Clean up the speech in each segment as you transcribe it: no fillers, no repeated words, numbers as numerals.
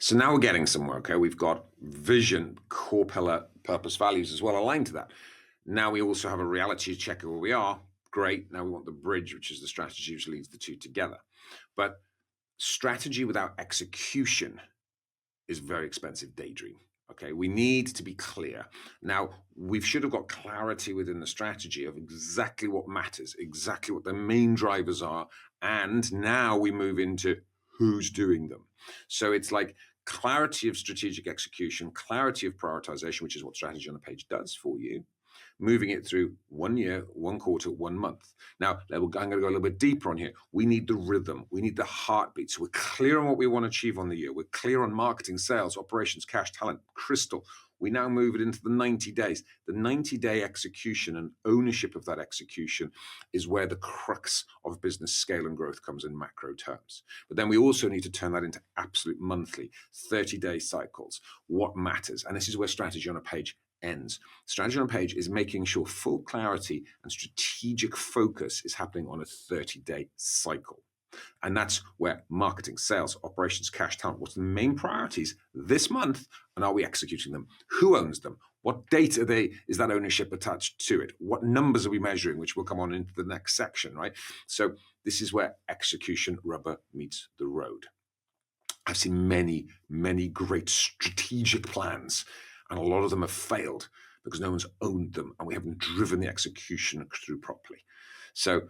So now we're getting somewhere, okay? We've got vision, core pillar, purpose, values as well aligned to that. Now we also have a reality check of where we are. Great. Now we want the bridge, which is the strategy which leads the two together. But strategy without execution is a very expensive daydream. Okay, we need to be clear. Now, we should have got clarity within the strategy of exactly what matters, exactly what the main drivers are. And now we move into who's doing them. So it's like clarity of strategic execution, clarity of prioritization, which is what strategy on a page does for you, moving it through 1 year, 1 quarter, 1 month. Now, I'm going to go a little bit deeper on here. We need the rhythm. We need the heartbeat. So we're clear on what we want to achieve on the year. We're clear on marketing, sales, operations, cash, talent, crystal. We now move it into the 90 days. The 90-day execution and ownership of that execution is where the crux of business scale and growth comes in macro terms. But then we also need to turn that into absolute monthly, 30-day cycles. What matters? And this is where strategy on a page ends. Strategy on a page is making sure full clarity and strategic focus is happening on a 30-day cycle. And that's where marketing, sales, operations, cash, talent, what's the main priorities this month, and are we executing them? Who owns them? What data is that ownership attached to it? What numbers are we measuring, which will come on into the next section, right? So this is where execution rubber meets the road. I've seen many, many great strategic plans, and a lot of them have failed because no one's owned them and we haven't driven the execution through properly. So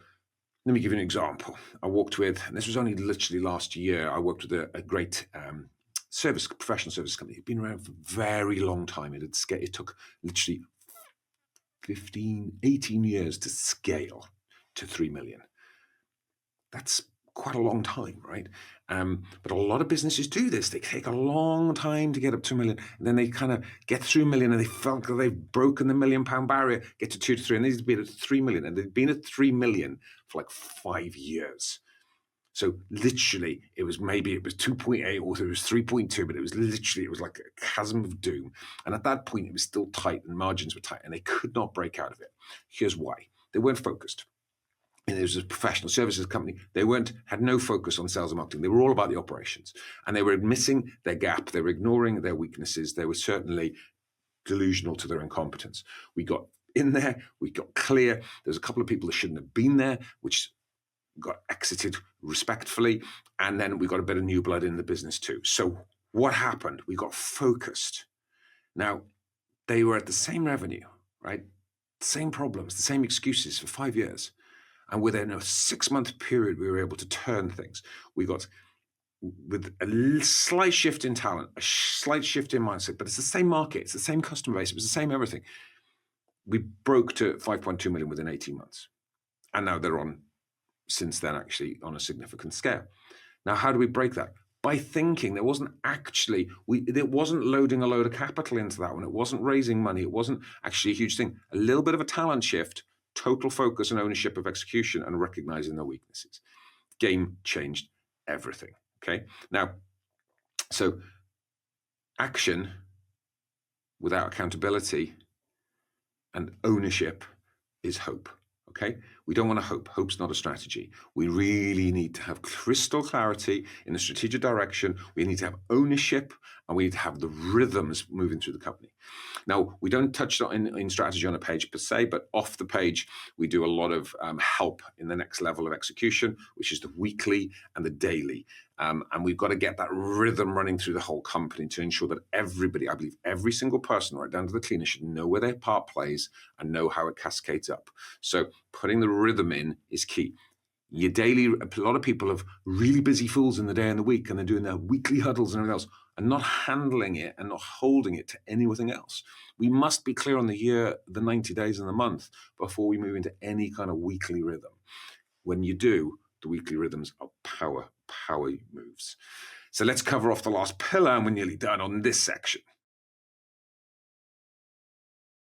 let me give you an example. I worked with, and this was only literally last year, I worked with a great professional service company. It'd been around for a very long time. It took literally 18 years to scale to 3 million. That's quite a long time, right? But a lot of businesses do this. They take a long time to get up to 1 million, and then they kind of get through 1 million, and they felt that they've broken the £1 million barrier, get to 2 to 3, and they've been at 3 million, and they've been at 3 million for like 5 years. So literally, it was 2.8 or it was 3.2, but it was like a chasm of doom. And at that point, it was still tight, and margins were tight, and they could not break out of it. Here's why: they weren't focused. And it was a professional services company. They had no focus on sales and marketing. They were all about the operations, and they were missing their gap. They were ignoring their weaknesses. They were certainly delusional to their incompetence. We got in there. We got clear. There's a couple of people that shouldn't have been there, which got exited respectfully. And then we got a bit of new blood in the business too. So what happened? We got focused. Now, they were at the same revenue, right? Same problems, the same excuses for 5 years. And within a 6-month period, we were able to turn things. We got, with a slight shift in talent, a slight shift in mindset, but it's the same market, it's the same customer base, it was the same everything. We broke to 5.2 million within 18 months. And now they're on, since then, actually on a significant scale. Now, how do we break that? By thinking. It wasn't loading a load of capital into that one. It wasn't raising money. It wasn't actually a huge thing. A little bit of a talent shift, total focus and ownership of execution, and recognizing their weaknesses. Game changed everything. Okay. Now, so action without accountability and ownership is hope. Okay. We don't want to hope. Hope's not a strategy. We really need to have crystal clarity in the strategic direction. We need to have ownership, and we need to have the rhythms moving through the company. Now, we don't touch on in strategy on a page per se, but off the page, we do a lot of help in the next level of execution, which is the weekly and the daily. And we've got to get that rhythm running through the whole company to ensure that everybody, I believe every single person, right down to the cleaner, should know where their part plays and know how it cascades up. So putting the rhythm in is key. Your daily, a lot of people have really busy fools in the day and the week, and they're doing their weekly huddles and everything else, and not handling it and not holding it to anything else. We must be clear on the year, the 90 days and the month before we move into any kind of weekly rhythm. When you do, the weekly rhythms are power moves. So let's cover off the last pillar, and we're nearly done on this section.